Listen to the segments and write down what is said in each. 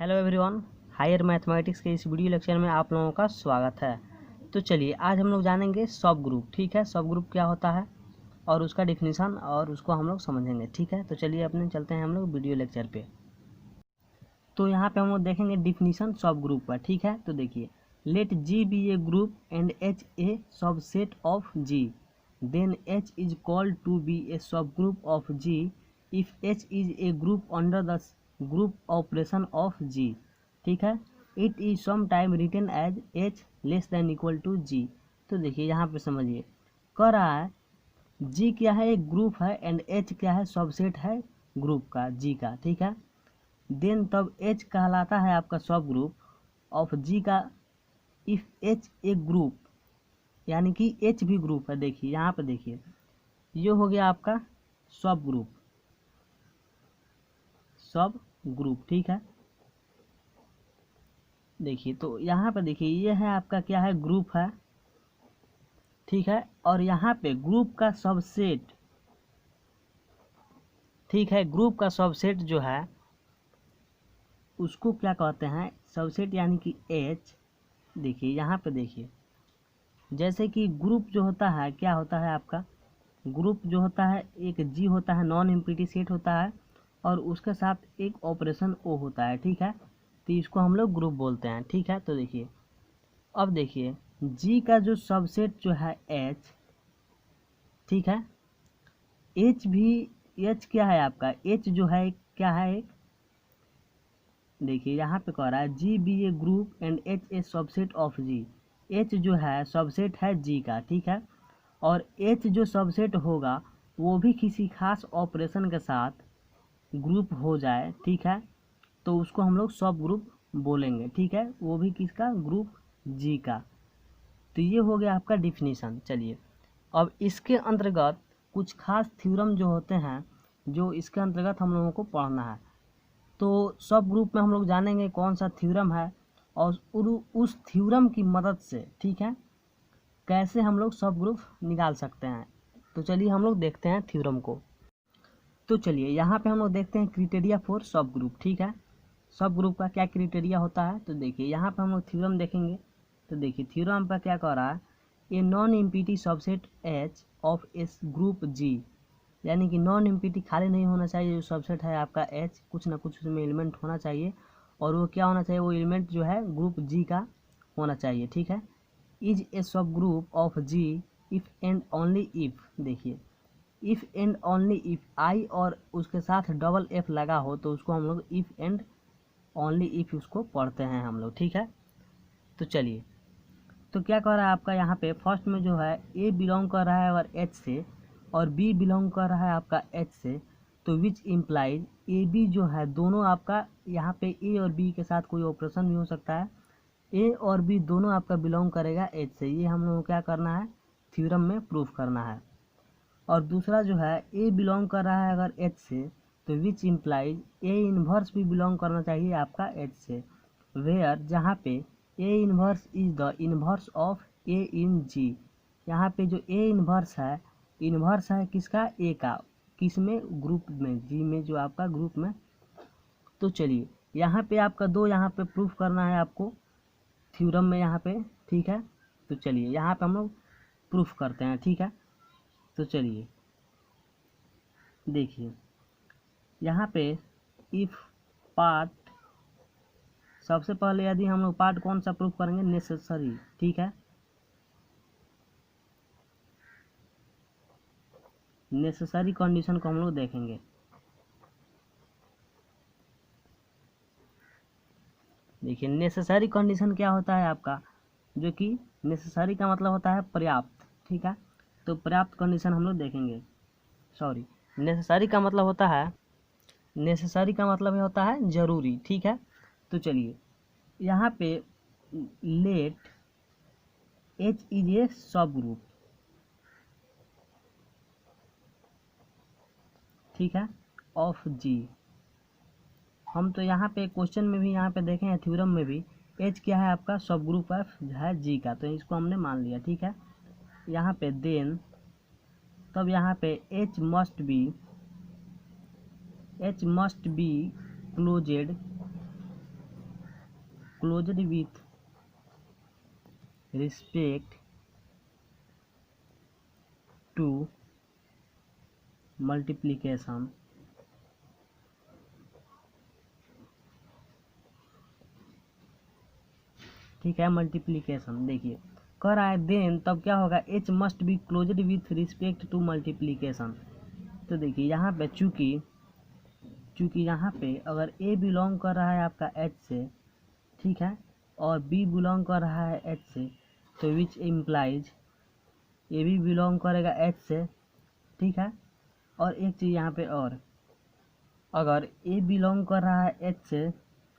Hello everyone, higher mathematics के इस video lecture में आप लोगों का स्वागत है। तो चलिए आज हम लोग जानेंगे सब ग्रुप। ठीक है, सब ग्रुप क्या होता है और उसका डिफिनीशन और उसको हम लोग समझेंगे। ठीक है, तो चलिए अपने चलते हैं हम लोग वीडियो लेक्चर पे। तो यहाँ पे हम लोग देखेंगे डिफिनीशन सब ग्रुप का। ठीक है, तो देखिए, let G be a group and H a subset of G, then H is called to be a sub group of G if H is a group under the group operation of G. ठीक है, it is some time written as H less than equal to G. तो देखिए यहाँ पे समझिए, कह रहा है जी क्या है, एक ग्रुप है, एंड एच क्या है, सबसेट है ग्रुप का, जी का। ठीक है, देन तब एच कहलाता है आपका सब ग्रुप ऑफ जी का इफ एच एक ग्रुप, यानी कि एच भी ग्रुप है। देखिए यहाँ पे देखिए, ये हो गया आपका सब ग्रुप, सब ग्रुप। ठीक है, देखिए तो यहाँ पे देखिए, ये है आपका क्या है, ग्रुप है। ठीक है, और यहाँ पे ग्रुप का सबसेट, ठीक है, ग्रुप का सबसेट जो है उसको क्या कहते हैं, सबसेट यानी कि एच। देखिए यहाँ पे देखिए, जैसे कि ग्रुप जो होता है क्या होता है आपका, ग्रुप जो होता है एक जी होता है, नॉन एम्प्टी सेट होता है, और उसके साथ एक ऑपरेशन ओ होता है। ठीक है, तो इसको हम लोग ग्रुप बोलते हैं। ठीक है, तो देखिए, अब देखिए जी का जो सबसेट जो है एच, ठीक है, एच भी, एच क्या है आपका, एच जो है क्या है एक, देखिए यहाँ पे कह रहा है G be a group and H a subset of G. H जो है सबसेट है जी का। ठीक है, और एच जो सबसेट होगा वो भी किसी खास ऑपरेशन के साथ ग्रुप हो जाए, ठीक है, तो उसको हम लोग सब ग्रुप बोलेंगे। ठीक है, वो भी किसका, ग्रुप जी का। तो ये हो गया आपका डिफिनीशन। चलिए अब इसके अंतर्गत कुछ खास थ्योरम जो होते हैं, जो इसके अंतर्गत हम लोगों को पढ़ना है। तो सब ग्रुप में हम लोग जानेंगे कौन सा थ्योरम है और उस थ्योरम की मदद से, ठीक है, कैसे हम लोग सब ग्रुप निकाल सकते हैं। तो चलिए हम लोग देखते हैं थ्योरम को। तो चलिए यहाँ पे हम लोग देखते हैं क्राइटेरिया फॉर सब ग्रुप। ठीक है, सब ग्रुप का क्या क्राइटेरिया होता है। तो देखिए यहाँ पे हम लोग थ्योरम देखेंगे। तो देखिए थ्योरम पर क्या कह रहा है, a non empty subset H of S group G, यानी कि नॉन एम्प्टी खाली नहीं होना चाहिए। जो सबसेट है आपका एच, कुछ ना कुछ उसमें एलिमेंट होना चाहिए, और वो क्या होना चाहिए, वो एलिमेंट जो है ग्रुप जी का होना चाहिए। ठीक है, is a sub group of G if and only if, देखिए if and only if I और उसके साथ डबल एफ लगा हो तो उसको हम लोग इफ एंड ओनली इफ उसको पढ़ते हैं हम लोग। ठीक है, तो चलिए, तो क्या कह रहा है आपका यहाँ पे, फर्स्ट में जो है ए बिलोंग कर रहा है अगर एच से और बी बिलोंग कर रहा है आपका एच से, तो विच इम्प्लाइज ए बी जो है दोनों आपका, यहाँ पे ए और बी के साथ कोई ऑपरेशन भी हो सकता है, ए और बी दोनों आपका बिलोंग करेगा एच से। ये हम लोग को क्या करना है, थ्योरम में प्रूफ करना है। और दूसरा जो है ए बिलोंग कर रहा है अगर एच से, तो विच इम्प्लाइज ए इन्वर्स भी बिलोंग करना चाहिए आपका एच से, वेयर जहाँ पे a inverse is the inverse of a in G. यहाँ पे जो ए इन्वर्स है किसका, ए का, किस में, ग्रुप में, जी में, जो आपका ग्रुप में। तो चलिए यहाँ पे आपका दो, यहाँ पे प्रूफ करना है आपको थ्योरम में यहाँ पे। ठीक है, तो चलिए यहाँ पे हम लोग प्रूफ करते हैं। ठीक है, तो चलिए देखिए यहाँ पे इफ पार्ट, सबसे पहले यदि हम लोग पार्ट कौन सा प्रूफ करेंगे, नेसेसरी। ठीक है, नेसेसरी कंडीशन को हम लोग देखेंगे। देखिए नेसेसरी कंडीशन क्या होता है आपका, जो कि नेसेसरी का मतलब होता है पर्याप्त। ठीक है, तो पर्याप्त कंडीशन हम लोग देखेंगे। सॉरी, नेसेसरी का मतलब होता है, नेसेसरी का मतलब होता है जरूरी। ठीक है, तो चलिए यहाँ पे late H is a sub group, ठीक है, ऑफ जी। हम तो यहाँ पे क्वेश्चन में भी यहाँ पे देखें हैं, थ्योरम में भी एच क्या है आपका, सब ग्रुप ऑफ है जी का, तो इसको हमने मान लिया। ठीक है, यहाँ पे देन, तब यहाँ पे H must be closed closed with respect to multiplication ठीक है, मल्टीप्लिकेशन देखिए कर रहा है देन तब क्या होगा, H must be closed with respect to multiplication. तो देखिए यहाँ पे चूँकि यहाँ पे अगर ए बिलोंग कर रहा है आपका एच से, ठीक है, और बी बिलोंग कर रहा है एच से, तो विच इम्प्लाइज ए भी बिलोंग करेगा एच से, ठीक है। और एक चीज़ यहाँ पे और, अगर ए बिलोंग कर रहा है एच से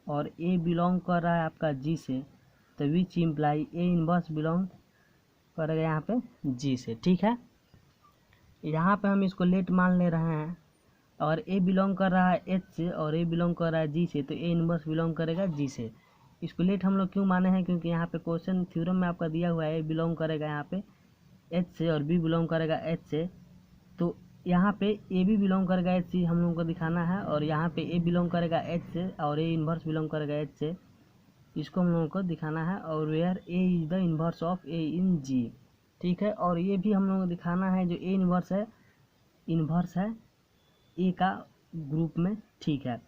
और ए बिलोंग कर रहा है आपका जी से, तो which imply A inverse belong करेगा यहाँ पे जी से, ठीक है। यहाँ पे हम इसको लेट मान ले रहे हैं, और ए बिलोंग कर रहा है एच से और ए बिलोंग कर रहा है जी से, तो ए इनवर्स बिलोंग करेगा जी से। इसको लेट हम लोग क्यों माने हैं, क्योंकि यहाँ पे क्वेश्चन थ्योरम में आपका दिया हुआ है ए बिलोंग करेगा यहाँ पे एच से और बी बिलोंग करेगा एच से, तो यहाँ पे ए भी बिलोंग करेगा एच से हम लोगों को दिखाना है, और यहाँ पे ए बिलोंग करेगा एच से और ए इन्वर्स बिलोंग करेगा एच से, इसको हम लोगों को दिखाना है। और where a is the inverse of a in G, ठीक है। और ये भी हम लोगों को दिखाना है जो ए इन्वर्स है ए का ग्रुप में, ठीक है।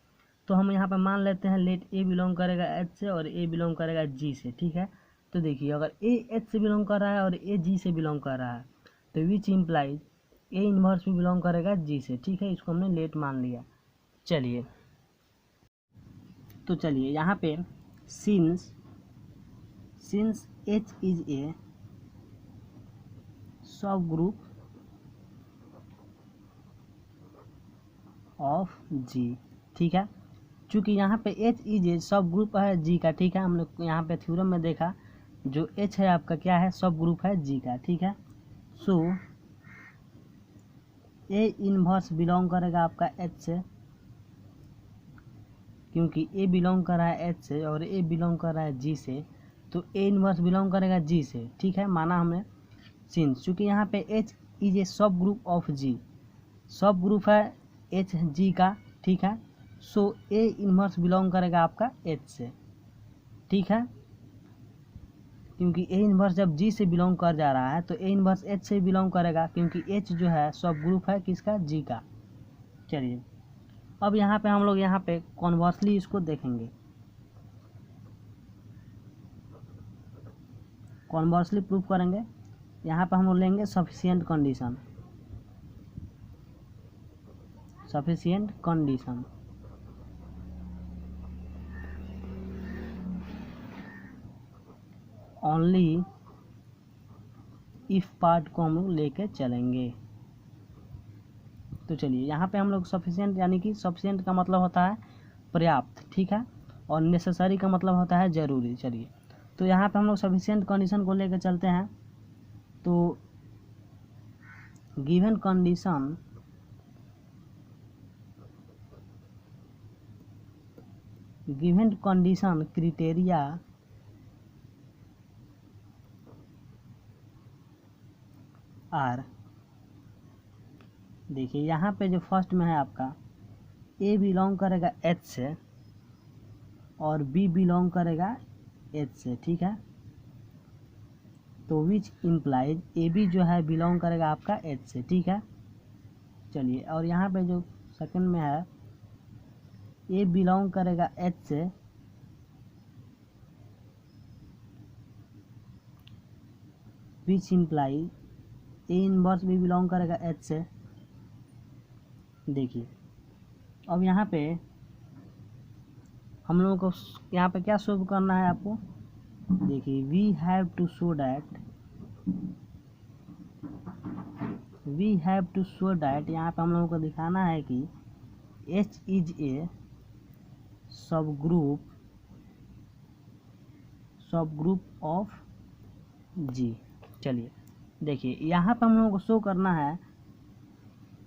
तो हम यहाँ पे मान लेते हैं लेट ए बिलोंग करेगा एच से और ए बिलोंग करेगा जी से, ठीक है। तो देखिए अगर ए एच से बिलोंग कर रहा है और ए जी से बिलोंग कर रहा है, तो विच इम्प्लाइज ए इन्वर्स भी बिलोंग करेगा जी से, ठीक है। इसको हमने लेट मान लिया। चलिए तो चलिए यहाँ पे since H is a sub group of G, ठीक है। चूँकि यहाँ पे H is a sub group है जी का, ठीक है। हम लोग यहाँ पे थ्योरम में देखा जो एच है आपका क्या है, सब ग्रुप है जी का, ठीक है। सो ए इन्वर्स बिलोंग करेगा आपका एच से, क्योंकि ए बिलोंग कर रहा है एच से और ए बिलोंग कर रहा है जी से, तो ए इन्वर्स बिलोंग करेगा जी से, ठीक है, माना हमने। सिंस चूँकि यहाँ पे H is a sub group of जी, सब ग्रुप है एच जी का, ठीक है। सो ए इन्वर्स बिलोंग करेगा आपका एच से, ठीक है, क्योंकि ए इन्वर्स जब जी से बिलोंग कर जा रहा है तो ए इन्वर्स एच से बिलोंग करेगा, क्योंकि एच जो है सब ग्रुप है किसका, जी का। चलिए अब यहाँ पे हम लोग यहाँ पे कॉन्वर्सली इसको देखेंगे, कॉन्वर्सली प्रूव करेंगे। यहाँ पे हम लोग लेंगे sufficient condition only if part को हम लोग लेके चलेंगे। तो चलिए यहाँ पे हम लोग सफिशिएंट, यानी कि सफिशिएंट का मतलब होता है पर्याप्त, ठीक है, और नेसेसरी का मतलब होता है ज़रूरी। चलिए तो यहाँ पे हम लोग सफिशिएंट कंडीशन को लेकर चलते हैं। तो गिवन कंडीशन क्राइटेरिया आर, देखिए यहाँ पे जो फर्स्ट में है आपका ए बिलोंग करेगा एच से और बी बिलोंग करेगा एच से, ठीक है। तो विच इम्प्लाइज ए बी जो है बिलोंग करेगा आपका एच से, ठीक है। चलिए और यहाँ पे जो सेकंड में है ए बिलोंग करेगा एच से विच इम्प्लाइज ए इनवर्स भी बिलोंग करेगा एच से। देखिए अब यहाँ पे हम लोगों को यहाँ पे क्या शो करना है आपको, देखिए we have to show that यहाँ पे हम लोगों को दिखाना है कि H is a sub group of जी। चलिए देखिए यहाँ पे हम लोगों को शो करना है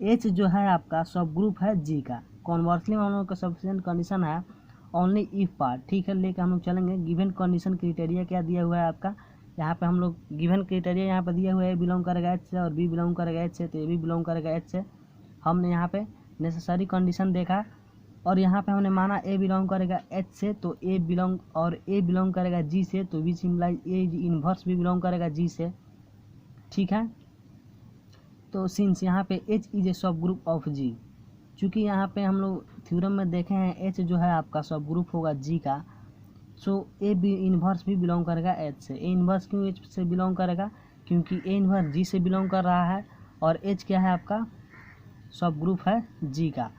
एच जो है आपका सब ग्रुप है जी का। कॉन्वर्सली में हम लोगों का सफिशिएंट कंडीशन है ओनली इफ पार्ट, ठीक है, लेके हम लोग चलेंगे। गिवन कंडीशन क्राइटेरिया क्या दिया हुआ है आपका, यहाँ पे हम लोग गिवन क्राइटेरिया यहाँ पे दिया हुआ है, बिलोंग करेगा एच से और बी बिलोंग करेगा एच से, तो ए भी बिलोंग करेगा एच से। हमने यहाँ पे नेसेसरी कंडीशन देखा और यहाँ पे हमने माना ए बिलोंग करेगा एच से, तो ए बिलोंग करेगा जी से, तो विच इम्प्लाइज ए इन्वर्स भी बिलोंग करेगा जी से, ठीक है। तो सिंस यहाँ पे H is a sub group of जी, चूँकि यहाँ पे हम लोग थ्योरम में देखे हैं एच जो है आपका सब ग्रुप होगा जी का, सो ए बी इन्वर्स भी बिलोंग करेगा एच से। ए इन्वर्स क्यों एच से बिलोंग करेगा, क्योंकि ए इन्वर्स जी से बिलोंग कर रहा है और एच क्या है आपका सब ग्रुप है जी का,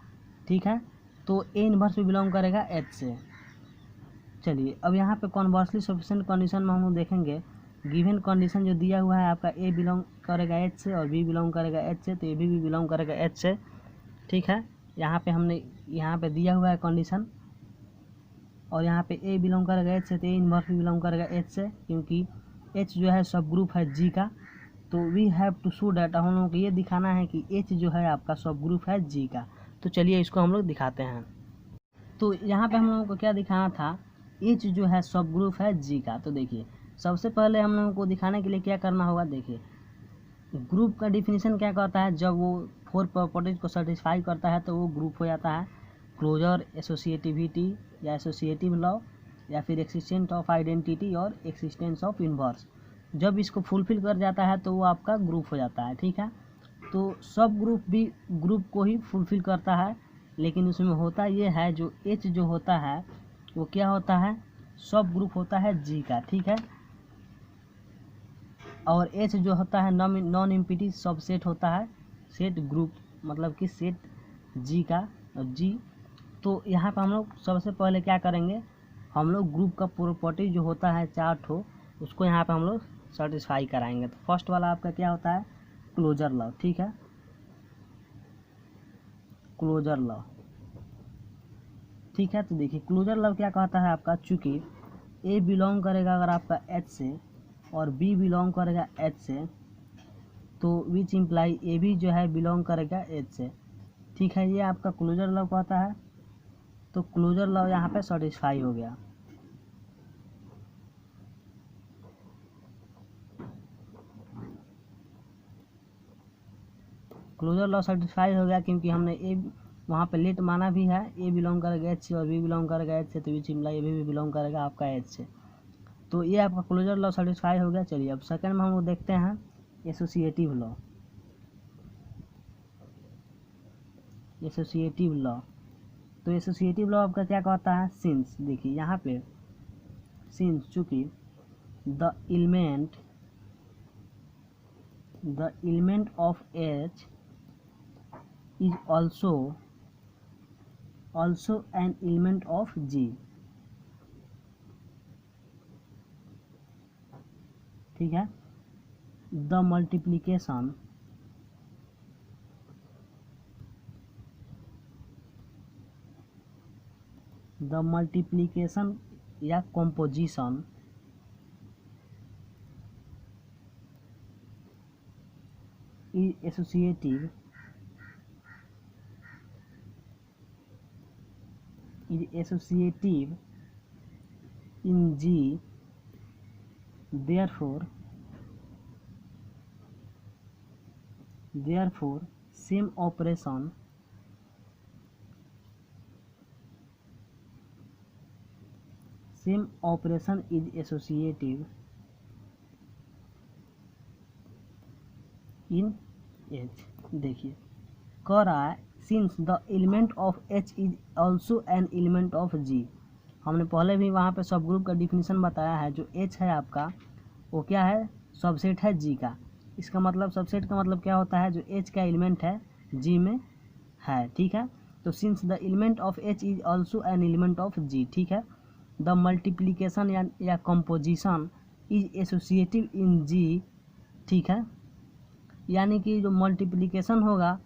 ठीक है। तो ए इन्वर्स भी बिलोंग करेगा एच से। चलिए अब यहाँ पे कॉन्वर्सली सफिशिएंट कंडीशन में हम लोग देखेंगे, गिवन कंडीशन जो दिया हुआ है आपका ए बिलोंग करेगा एच से और बी बिलोंग करेगा एच से, तो ए भी बिलोंग करेगा एच से, ठीक है। यहाँ पे हमने यहाँ पे दिया हुआ है कंडीशन, और यहाँ पे ए बिलोंग करेगा एच से, तो ए इन्वर्स भी बिलोंग करेगा एच से, क्योंकि एच जो है सब ग्रुप है जी का। तो we have to show that, हम लोगों को ये दिखाना है कि एच जो है आपका सब ग्रुप है जी का। तो चलिए इसको हम लोग दिखाते हैं। तो यहाँ पे हम लोगों को क्या दिखाना था, एच जो है सब ग्रुप है जी का। तो देखिए सबसे पहले हम लोगों को दिखाने के लिए क्या करना होगा, देखिए ग्रुप का डिफिनीशन क्या कहता है, जब वो 4 प्रॉपर्टीज को सेटिस्फाई करता है तो वो ग्रुप हो जाता है। क्लोजर, एसोसिएटिविटी या एसोसिएटिव लॉ, या फिर एक्सिस्टेंस ऑफ आइडेंटिटी और एक्सिस्टेंस ऑफ इन्वर्स, जब इसको फुलफिल कर जाता है तो वो आपका ग्रुप हो जाता है, ठीक है। तो सब ग्रुप भी ग्रुप को ही फुलफिल करता है, लेकिन उसमें होता ये है जो एच जो होता है वो क्या होता है, सब ग्रुप होता है जी का, ठीक है। और एच जो होता है नॉन इम्पिटी सबसेट होता है, सेट ग्रुप मतलब कि सेट जी का जी। तो यहाँ पर हम लोग सबसे पहले क्या करेंगे, हम लोग ग्रुप का प्रॉपर्टी जो होता है 4 ठो, उसको यहाँ पे हम लोग सेटिस्फाई कराएंगे। तो फर्स्ट वाला आपका क्या होता है, क्लोजर लॉ, ठीक है, क्लोजर लॉ, ठीक है। तो देखिए क्लोजर लॉ क्या कहता है आपका, चूँकि ए बिलोंग करेगा अगर आपका एच से और बी बिलोंग करेगा एच से, तो विच इम्प्लाई ए भी जो है बिलोंग करेगा एच से, ठीक है। ये आपका क्लोजर लॉ कहता है। तो क्लोजर लॉ यहाँ पे सेटिस्फाई हो गया। क्लोजर लॉ सेटिस्फाई हो गया क्योंकि हमने ए वहाँ पे लेट माना भी है, ए बिलोंग करेगा एच से और बी बिलोंग करेगा एच से, तो विच इम्प्लाई ए भी बिलोंग करेगा आपका एच से। तो ये आपका क्लोजर लॉ सेटिस्फाई हो गया। चलिए अब सेकंड में हम लोग देखते हैं एसोसिएटिव लॉ। एसोसिएटिव लॉ, तो एसोसिएटिव लॉ आपका क्या कहता है, सिंस, देखिए यहाँ पे सिंस चूँकि the element of H is also an element of G, ठीक है। द मल्टीप्लिकेशन या composition is associative in G, therefore same operation is associative in H। देखिए कह रहा है since the element of H is also an element of G। हमने पहले भी वहाँ पे सब ग्रुप का डिफिनीशन बताया है, जो H है आपका वो क्या है, सबसेट है G का। इसका मतलब सबसेट का मतलब क्या होता है, जो H का एलिमेंट है G में है, ठीक है। तो since the element of H is also an element of G, ठीक है। द मल्टीप्लिकेशन या composition is associative in G, ठीक है। यानी कि जो मल्टीप्लिकेशन होगा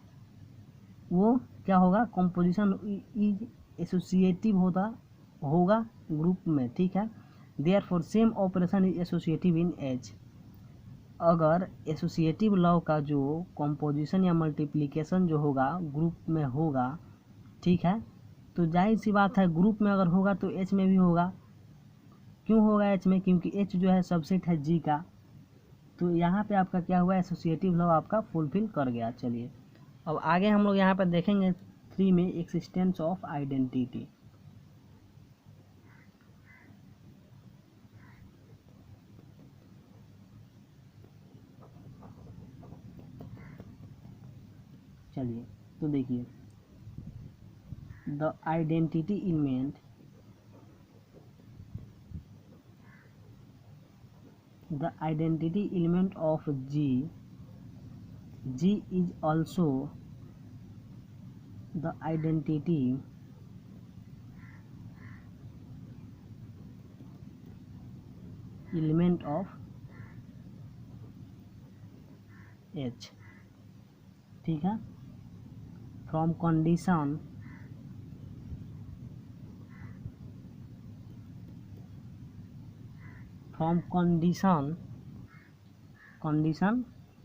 वो क्या होगा, कंपोजिशन इज एसोसिएटिव होगा ग्रुप में, ठीक है। Therefore same operation is associative in H। अगर एसोसिएटिव लॉ का जो कंपोजिशन या मल्टीप्लिकेशन जो होगा ग्रुप में होगा, ठीक है, तो जाहिर सी बात है ग्रुप में अगर होगा तो H में भी होगा। क्यों होगा H में, क्योंकि H जो है सबसेट है G का। तो यहाँ पे आपका क्या हुआ, एसोसिएटिव लॉ आपका फुलफिल कर गया। चलिए अब आगे हम लोग यहाँ पर देखेंगे 3 में एक्सिस्टेंस ऑफ आइडेंटिटी। चलिए तो देखिए, the identity element, the identity element of G is also the identity element of H। ठीक है, from condition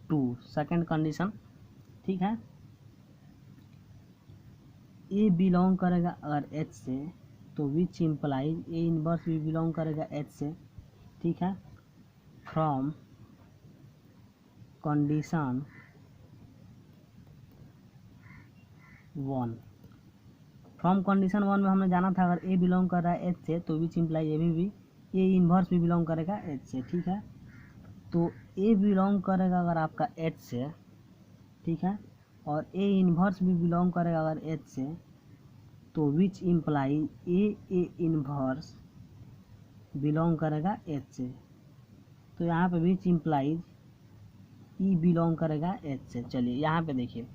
two, second condition. ठीक है, ए बिलोंग करेगा अगर एच से तो विच इम्प्लाइज ए इनवर्स भी बिलोंग करेगा एच से। ठीक है, फ्रॉम कंडीशन 1, फ्रॉम कंडीशन 1 में हमने जाना था अगर ए बिलोंग कर रहा है एच से तो विच इम्प्लाई ए इन्वर्स भी बिलोंग करेगा एच से। ठीक है, तो ए बिलोंग करेगा अगर आपका एच से, ठीक है, और ए इन्वर्स भी बिलोंग करेगा अगर एच से, तो which imply a inverse belong करेगा एच से। तो यहाँ पे विच इम्प्लाइज ई बिलोंग करेगा एच से। चलिए यहाँ पे देखिए,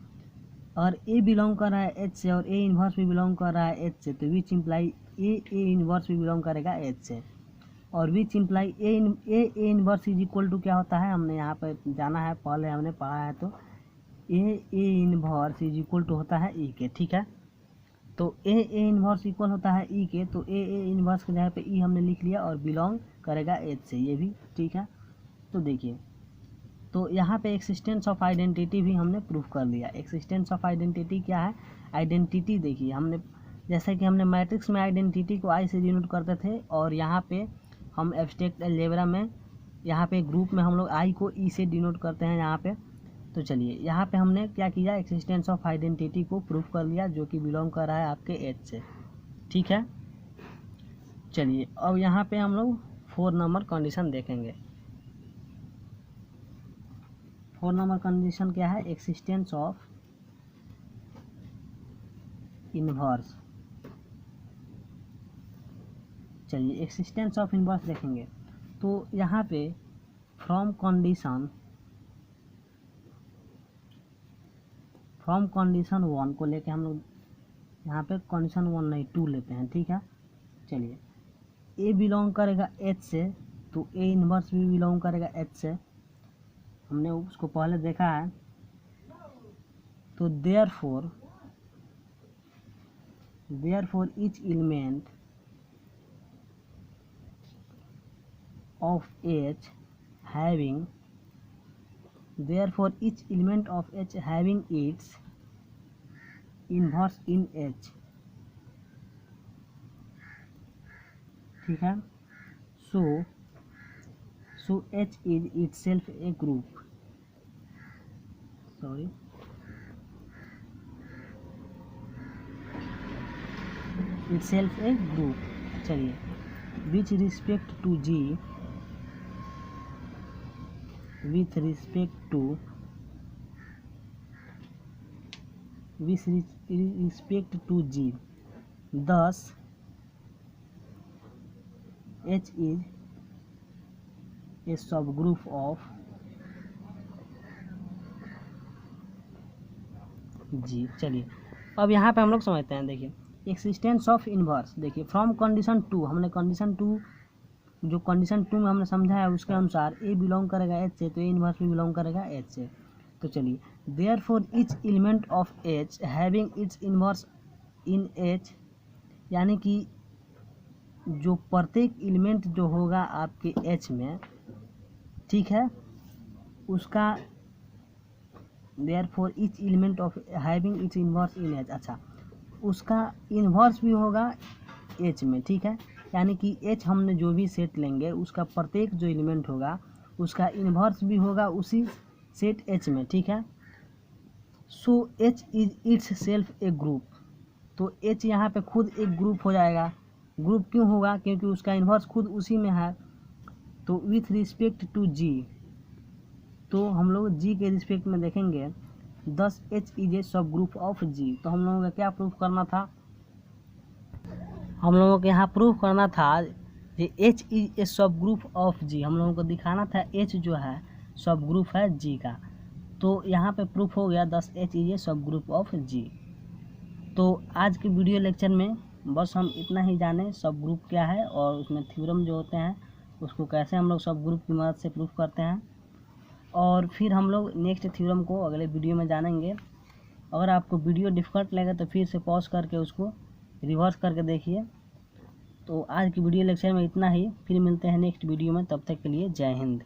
अगर ए बिलोंग कर रहा है एच से और ए इन्वर्स भी बिलोंग कर रहा है एच से, तो विच इम्प्लाई ए इन्वर्स भी बिलोंग करेगा एच से। और which imply a inverse is equal to क्या होता है, हमने यहाँ पर जाना है, पहले हमने पढ़ा है, तो ए इन्वर्स इज इक्वल टू होता है ई के। ठीक है, तो ए इन्वर्स इक्वल होता है ई के, तो ए इन्वर्स के जगह पे ई हमने लिख लिया और बिलोंग करेगा एच से, ये भी। ठीक है, तो देखिए, तो यहाँ पे एक्सिस्टेंस ऑफ आइडेंटिटी भी हमने प्रूफ कर लिया। एक्सिस्टेंस ऑफ आइडेंटिटी क्या है, आइडेंटिटी देखिए, हमने जैसे कि हमने मैट्रिक्स में आइडेंटिटी को आई से डिनोट करते थे, और यहाँ पे हम एब्स्ट्रैक्ट अलजेब्रा में यहाँ पे ग्रुप में हम लोग आई को ई से डिनोट करते हैं यहाँ पे। तो चलिए यहाँ पे हमने क्या किया, एक्सिस्टेंस ऑफ आइडेंटिटी को प्रूफ कर लिया, जो कि बिलोंग कर रहा है आपके एच से। ठीक है, चलिए अब यहाँ पे हम लोग 4 नंबर कंडीशन देखेंगे। 4 नंबर कंडीशन क्या है, एक्सिस्टेंस ऑफ इन्वर्स। चलिए एक्सिस्टेंस ऑफ इन्वर्स देखेंगे, तो यहाँ पे फ्रॉम कंडीशन 1 को लेके हम लोग यहाँ पे कंडीशन 1 नहीं 2 लेते हैं। ठीक है, चलिए ए बिलोंग करेगा एच से, तो ए इन्वर्स भी बिलोंग करेगा एच से, हमने उसको पहले देखा है। तो therefore each element of H having its inverse in H। ठीक है, so H is itself a group, चलिए with respect to G, thus H is a subgroup of G। चलिए अब यहाँ पे हम लोग समझते हैं, देखिए एक्सिस्टेंस ऑफ इन्वर्स। देखिए फ्रॉम कंडीशन 2, हमने कंडीशन 2 जो कंडीशन 2 में हमने समझा है उसके अनुसार ए बिलोंग करेगा एच से, तो ए इन्वर्स भी बिलोंग करेगा एच से। तो चलिए therefore each element of H having its inverse in H, यानी कि जो प्रत्येक एलिमेंट जो होगा आपके एच में, ठीक है, उसका therefore each element of having its inverse in H, अच्छा उसका इन्वर्स भी होगा एच में। ठीक है, यानी कि एच हमने जो भी सेट लेंगे उसका प्रत्येक जो एलिमेंट होगा उसका इन्वर्स भी होगा उसी सेट एच में। ठीक है, so H is it's self A group. तो H यहाँ पे खुद एक ग्रुप हो जाएगा। ग्रुप क्यों होगा? क्योंकि उसका इन्वर्स खुद उसी में है। तो विथ रिस्पेक्ट टू G, तो हम लोग G के रिस्पेक्ट में देखेंगे 10H is a sub group of G। तो हम लोगों को क्या प्रूफ करना था? हम लोगों को यहाँ प्रूफ करना था कि H is a sub group of G। हम लोगों को दिखाना था H जो है सब ग्रुप है G का। तो यहाँ पे प्रूफ हो गया 10H is a sub group of G। तो आज के वीडियो लेक्चर में बस हम इतना ही जाने सब ग्रुप क्या है और उसमें थ्योरम जो होते हैं उसको कैसे हम लोग सब ग्रुप की मदद से प्रूफ करते हैं, और फिर हम लोग नेक्स्ट थ्योरम को अगले वीडियो में जानेंगे। अगर आपको वीडियो डिफ़िकल्ट लगे तो फिर से पॉज करके उसको रिवर्स करके देखिए। तो आज की वीडियो लेक्चर में इतना ही, फिर मिलते हैं नेक्स्ट वीडियो में, तब तक के लिए जय हिंद।